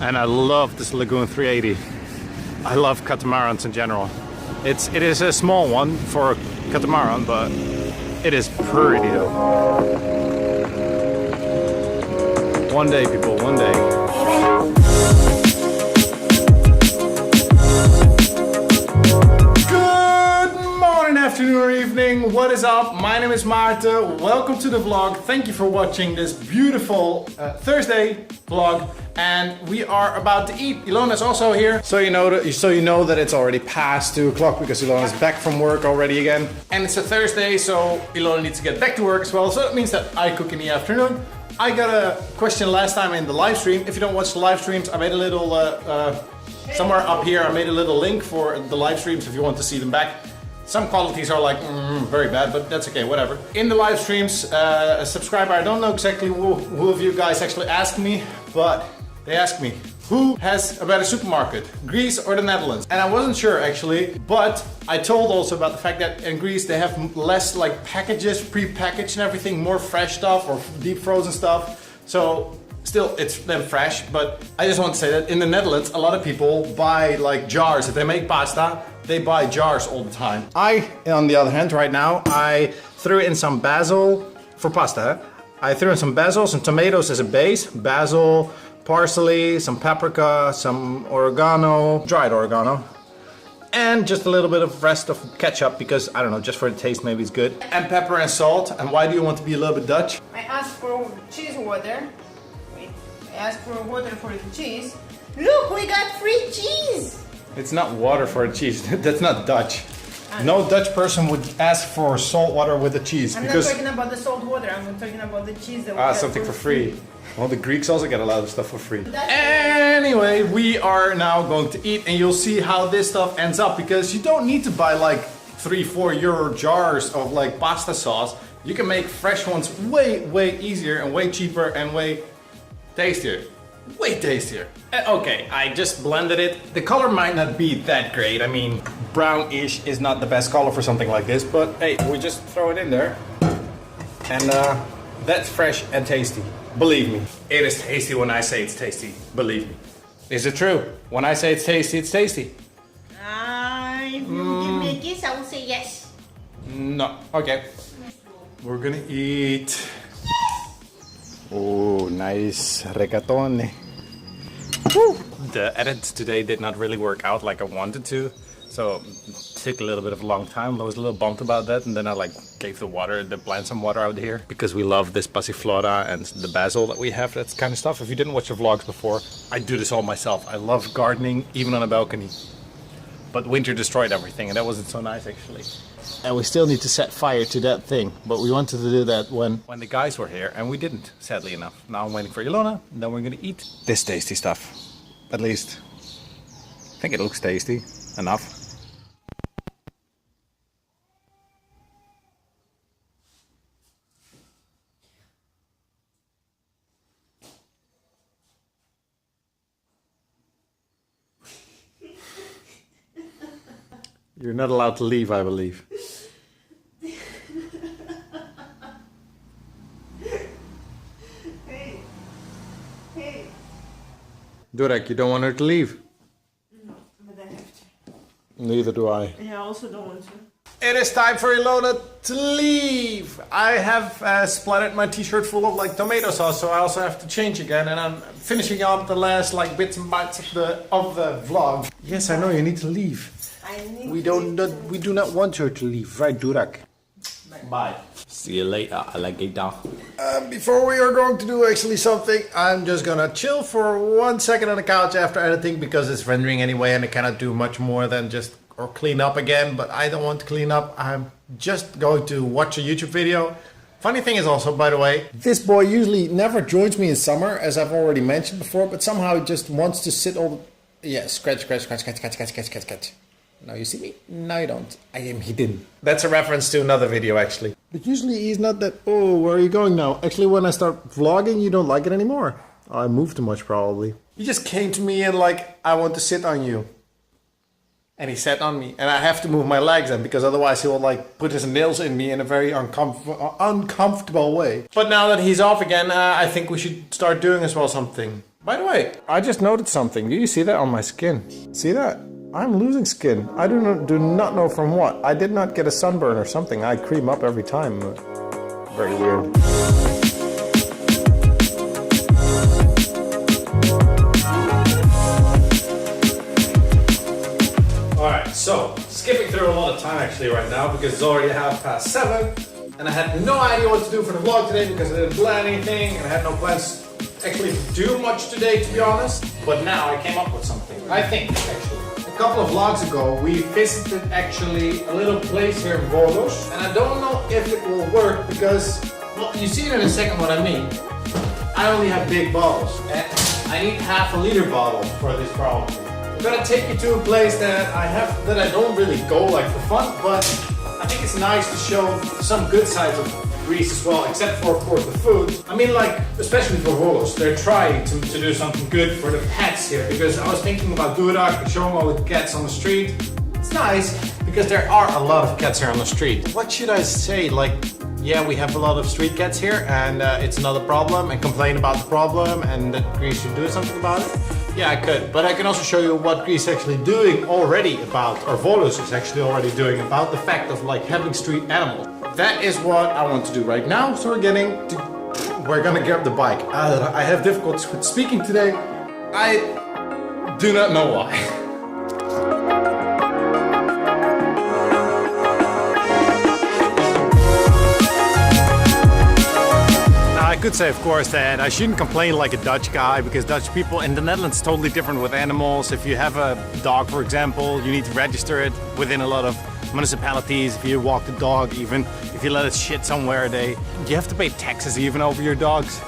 and I love this Lagoon 380. I love catamarans in general. It is a small one for a catamaran, but it is pretty though. One day, people, one day. Afternoon or evening, what is up? My name is Maarten. Welcome to the vlog. Thank you for watching this beautiful Thursday vlog, and we are about to eat. Ilona's also here, so you know that it's already past 2 o'clock because Ilona's back from work already again, and it's a Thursday, so Ilona needs to get back to work as well. So that means that I cook in the afternoon. I got a question last time in the live stream. If you don't watch the live streams, I made a little somewhere up here. I made a little link for the live streams if you want to see them back. Some qualities are like very bad, but that's okay, whatever. In the live streams, a subscriber, I don't know exactly who of you guys actually asked me, but they asked me, who has a better supermarket, Greece or the Netherlands? And I wasn't sure actually, but I told also about the fact that in Greece they have less like packages, pre-packaged and everything, more fresh stuff or deep frozen stuff. So still, it's then fresh, but I just want to say that in the Netherlands, a lot of people buy like jars. If they make pasta, they buy jars all the time. I, on the other hand, right now, I threw in some basil for pasta. I threw in some basil, some tomatoes as a base, basil, parsley, some paprika, some oregano, dried oregano, and just a little bit of rest of ketchup because, I don't know, just for the taste maybe it's good. And pepper and salt. And why do you want to be a little bit Dutch? I asked for cheese water. I asked for water for the cheese. Look, we got free cheese! It's not water for a cheese. That's not Dutch. No Dutch person would ask for salt water with the cheese. I'm not talking about the salt water, I'm talking about the cheese that we got something for free. Well, the Greeks also get a lot of stuff for free. Anyway, we are now going to eat and you'll see how this stuff ends up, because you don't need to buy like 3-4 euro jars of like pasta sauce. You can make fresh ones way easier and way cheaper and way tastier. Way tastier. Okay, I just blended it. The color might not be that great. I mean, brownish is not the best color for something like this, but hey, we just throw it in there. And that's fresh and tasty. Believe me. It is tasty when I say it's tasty. Believe me. Is it true? When I say it's tasty, it's tasty. If you give me a kiss, I will say yes. No. Okay. We're gonna eat. Oh, nice rigatone. Woo! The edit today did not really work out like I wanted to, so it took a little bit of a long time. I was a little bummed about that, and then I like gave the plant some water out here because we love this passiflora and the basil that we have, that kind of stuff. If you didn't watch the vlogs before, I do this all myself. I love gardening, even on a balcony. But winter destroyed everything, and that wasn't so nice actually. And we still need to set fire to that thing, but we wanted to do that when the guys were here, and we didn't, sadly enough. Now I'm waiting for Ilona, and then we're gonna eat this tasty stuff. At least, I think it looks tasty enough. You're not allowed to leave, I believe. Hey. Durek, you don't want her to leave? No, but I have to. Neither do I. Yeah, I also don't want to. It is time for Ilona to leave. I have splattered my t-shirt full of like tomato sauce, so I also have to change again, and I'm finishing up the last like bits and bytes of the vlog. Yes, I know you need to leave. We do not want her to leave, right, Durek? Bye. See you later, alligator. Before we are going to do actually something, I'm just gonna chill for 1 second on the couch after editing because it's rendering anyway, and I cannot do much more than just clean up again. But I don't want to clean up. I'm just going to watch a YouTube video. Funny thing is also, by the way, this boy usually never joins me in summer, as I've already mentioned before, but somehow he just wants to sit all the... Yeah, scratch. Now you see me? No, you don't. I am hidden. That's a reference to another video, actually. But usually he's not that... Oh, where are you going now? Actually, when I start vlogging, you don't like it anymore. I moved too much, probably. He just came to me and like, I want to sit on you. And he sat on me. And I have to move my legs then, because otherwise he will like put his nails in me in a very uncomfortable way. But now that he's off again, I think we should start doing as well something. By the way, I just noticed something. Do you see that on my skin? See that? I'm losing skin. I do not know from what. I did not get a sunburn or something. I cream up every time. Very weird. Alright, so skipping through a lot of time actually right now because it's already 7:30 and I had no idea what to do for the vlog today because I didn't plan anything and I had no plans actually to do much today, to be honest. But now I came up with something. I think actually. A couple of vlogs ago we visited actually a little place here in Volos and I don't know if it will work because, well, you see it in a second what I mean. I only have big bottles and I need half a liter bottle for this probably. I'm gonna take you to a place that I don't really go like for fun, but I think it's nice to show some good sides of Greece as well, except for of course the food. I mean, like, especially for Volos, they're trying to do something good for the pets here, because I was thinking about Durak and showing all the cats on the street. It's nice because there are a lot of cats here on the street. What should I say? Like, yeah, we have a lot of street cats here and it's another problem, and complain about the problem and that Greece should do something about it. Yeah, I could, but I can also show you what Greece is actually doing already about, or Volos is actually already doing about the fact of like having street animals. That is what I want to do right now. So we're gonna grab the bike. I have difficulties with speaking today. I do not know why. I could say, of course, that I shouldn't complain like a Dutch guy, because Dutch people in the Netherlands are totally different with animals. If you have a dog, for example, you need to register it within a lot of municipalities. If you walk the dog, even if you let it shit somewhere, you have to pay taxes even over your dogs.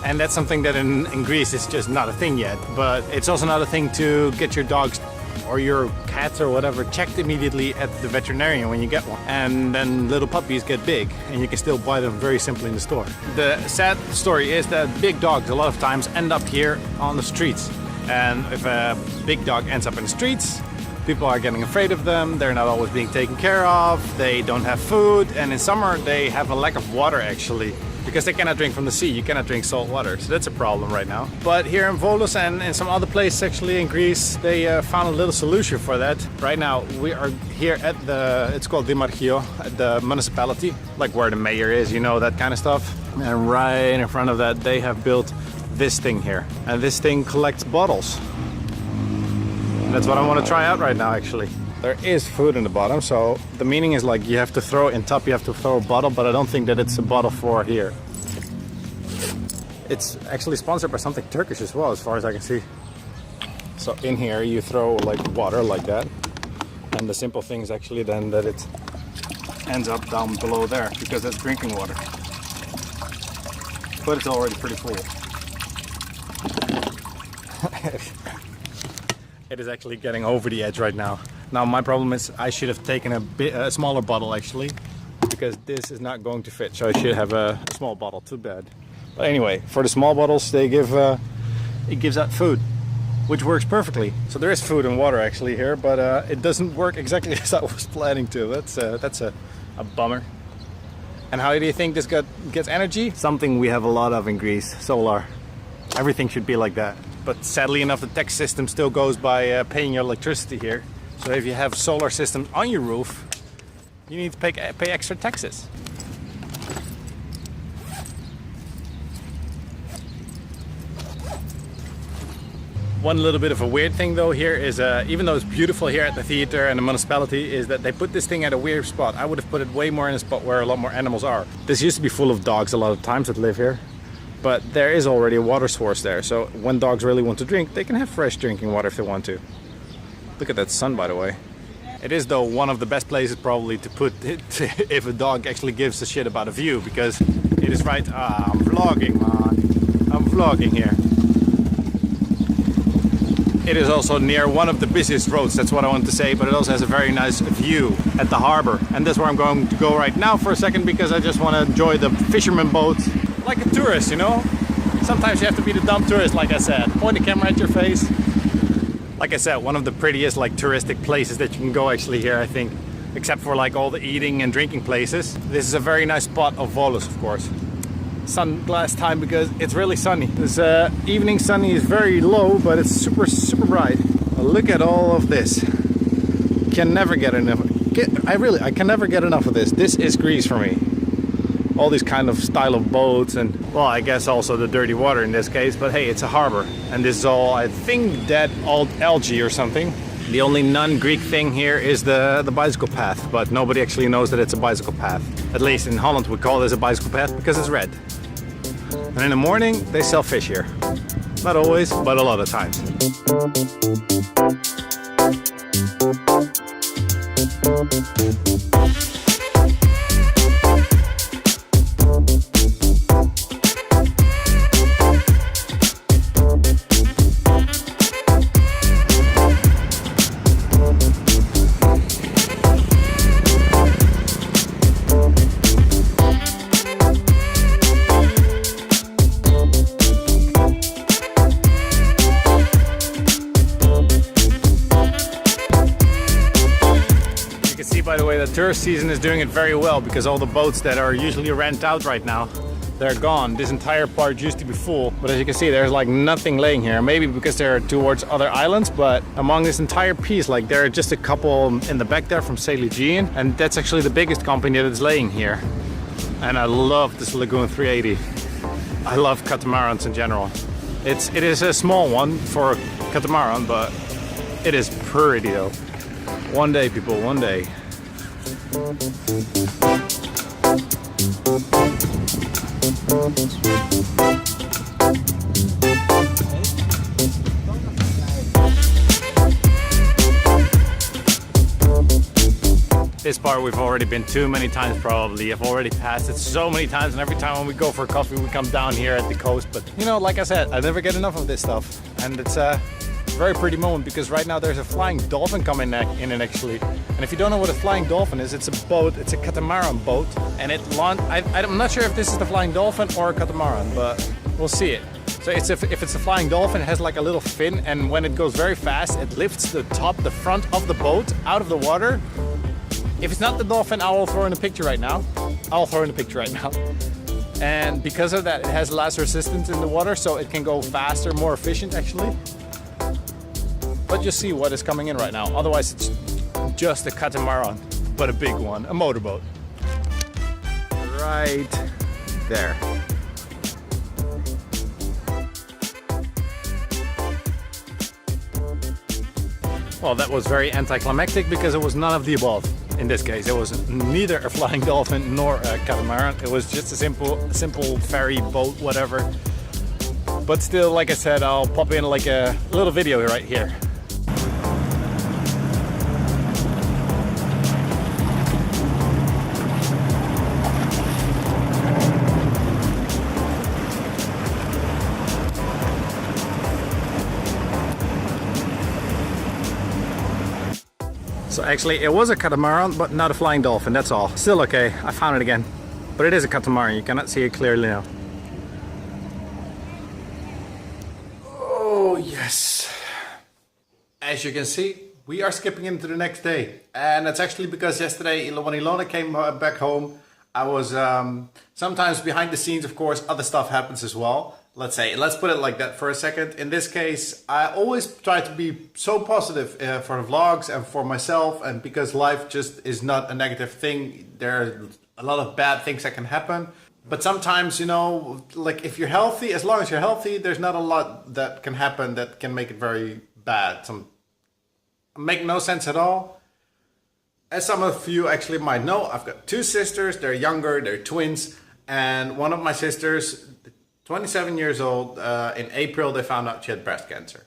And that's something that in Greece is just not a thing yet. But it's also not a thing to get your dogs or your cats or whatever checked immediately at the veterinarian when you get one. And then little puppies get big and you can still buy them very simply in the store. The sad story is that big dogs a lot of times end up here on the streets. And if a big dog ends up in the streets, people are getting afraid of them, they're not always being taken care of, they don't have food, and in summer they have a lack of water actually. Because they cannot drink from the sea, you cannot drink salt water, so that's a problem right now. But here in Volos and in some other places actually in Greece, they found a little solution for that. Right now we are here at it's called Dimarchio, at the municipality, like where the mayor is, you know, that kind of stuff. And right in front of that they have built this thing here. And this thing collects bottles. And that's what I want to try out right now actually. There is food in the bottom, so the meaning is like you have to throw in top, you have to throw a bottle, but I don't think that it's a bottle for here. It's actually sponsored by something Turkish as well, as far as I can see. So in here you throw like water like that, and the simple thing is actually then that it ends up down below there, because that's drinking water. But it's already pretty full. It is actually getting over the edge right now. Now my problem is I should have taken a smaller bottle actually, because this is not going to fit, so I should have a small bottle, too bad. But anyway, for the small bottles they give, it gives out food, which works perfectly. So there is food and water actually here, but it doesn't work exactly as I was planning to. That's a bummer. And how do you think this gets energy? Something we have a lot of in Greece, solar. Everything should be like that. But sadly enough, the tax system still goes by paying your electricity here. So if you have solar systems on your roof, you need to pay extra taxes. One little bit of a weird thing though here is, even though it's beautiful here at the theater and the municipality, is that they put this thing at a weird spot. I would have put it way more in a spot where a lot more animals are. This used to be full of dogs a lot of times that live here. But there is already a water source there, so when dogs really want to drink, they can have fresh drinking water if they want to. Look at that sun, by the way. It is, though, one of the best places probably to put it if a dog actually gives a shit about a view, because it is right... I'm vlogging, man. I'm vlogging here. It is also near one of the busiest roads, that's what I wanted to say, but it also has a very nice view at the harbor. And that's where I'm going to go right now for a second, because I just want to enjoy the fisherman boats. Like a tourist, you know? Sometimes you have to be the dumb tourist, like I said. Point the camera at your face. Like I said, one of the prettiest like touristic places that you can go actually here, I think. Except for like all the eating and drinking places. This is a very nice spot of Volos, of course. sunglass time because it's really sunny. This evening sunny is very low, but it's super bright. Look at all of this. Can never get enough. I can never get enough of this. This is Greece for me. All these kind of style of boats and, well, I guess also the dirty water in this case, but hey, it's a harbor. And this is all, I think, dead old algae or something. The only non-Greek thing here is the bicycle path, but nobody actually knows that it's a bicycle path. At least in Holland we call this a bicycle path because it's red. And in the morning they sell fish here. Not always, but a lot of times. By the way, the tourist season is doing it very well because all the boats that are usually rent out right now, they're gone. This entire part used to be full, but as you can see, there's like nothing laying here. Maybe because they're towards other islands, but among this entire piece, like there are just a couple in the back there from Jongkind, and that's actually the biggest company that is laying here. And I love this Lagoon 380. I love catamarans in general. It is a small one for a catamaran, but it is pretty though. One day, people, one day. This part we've already been too many times probably. I've already passed it so many times, and every time when we go for coffee we come down here at the coast. But you know, like I said, I never get enough of this stuff. And it's a very pretty moment because right now there's a flying dolphin coming in it actually. And if you don't know what a flying dolphin is, it's a boat, it's a catamaran boat. And I'm not sure if this is the flying dolphin or a catamaran, but we'll see it. So if it's a flying dolphin, it has like a little fin, and when it goes very fast, it lifts the front of the boat out of the water. If it's not the dolphin, I will throw in a picture right now. And because of that, it has less resistance in the water, so it can go faster, more efficient actually. But you see what is coming in right now. Otherwise, it's just a catamaran, but a big one, a motorboat. Right there. Well, that was very anticlimactic because it was none of the above. In this case, it was neither a flying dolphin nor a catamaran. It was just a simple ferry boat, whatever. But still, like I said, I'll pop in like a little video right here. So actually it was a catamaran, but not a flying dolphin, that's all. Still okay, I found it again. But it is a catamaran, you cannot see it clearly now. Oh yes. As you can see, we are skipping into the next day. And that's actually because yesterday when Ilona came back home, I was sometimes behind the scenes, of course, other stuff happens as well. Let's put it like that for a second. In this case, I always try to be so positive for the vlogs and for myself, and because life just is not a negative thing. There are a lot of bad things that can happen. But sometimes, you know, like if you're healthy, as long as you're healthy, there's not a lot that can happen that can make it very bad. Make no sense at all. As some of you actually might know, I've got two sisters. They're younger, they're twins. And one of my sisters, 27 years old, in April they found out she had breast cancer.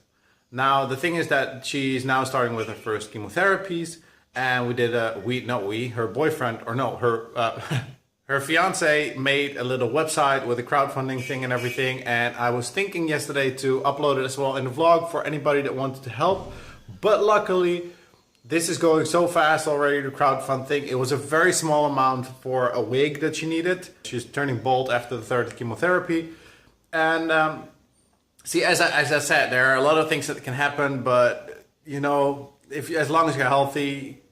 Now the thing is that she's now starting with her first chemotherapies, and her boyfriend, or no, her fiance made a little website with a crowdfunding thing and everything, and I was thinking yesterday to upload it as well in the vlog for anybody that wanted to help, but luckily this is going so fast already, the crowdfund thing. It was a very small amount for a wig that she needed. She's turning bald after the third chemotherapy. And see, as I said, there are a lot of things that can happen, but you know, as long as you're healthy,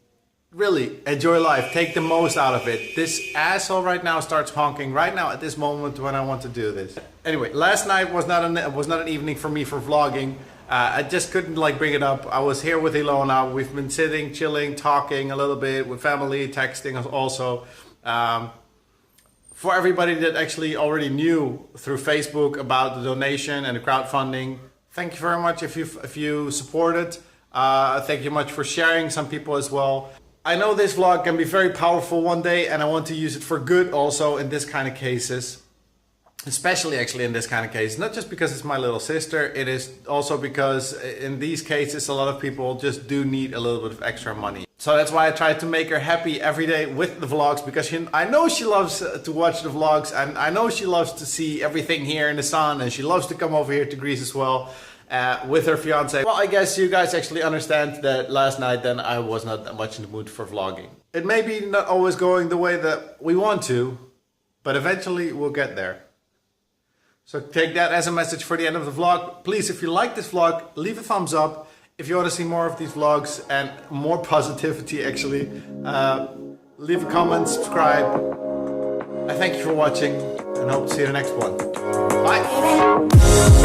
really enjoy life. Take the most out of it. This asshole right now starts honking right now at this moment when I want to do this. Anyway, last night was not an evening for me for vlogging. I just couldn't like bring it up. I was here with Ilona. We've been sitting, chilling, talking a little bit with family, texting us also. For everybody that actually already knew through Facebook about the donation and the crowdfunding, thank you very much if you supported. Thank you much for sharing, some people as well. I know this vlog can be very powerful one day, and I want to use it for good also in this kind of cases. Especially actually in this kind of case, not just because it's my little sister, it is also because in these cases a lot of people just do need a little bit of extra money. So that's why I try to make her happy every day with the vlogs, because I know she loves to watch the vlogs, and I know she loves to see everything here in the sun, and she loves to come over here to Greece as well with her fiance. Well, I guess you guys actually understand that last night then I was not that much in the mood for vlogging. It may be not always going the way that we want to, but eventually we'll get there. So take that as a message for the end of the vlog. Please, if you like this vlog, leave a thumbs up. If you want to see more of these vlogs and more positivity actually, leave a comment, subscribe. I thank you for watching and hope to see you in the next one. Bye!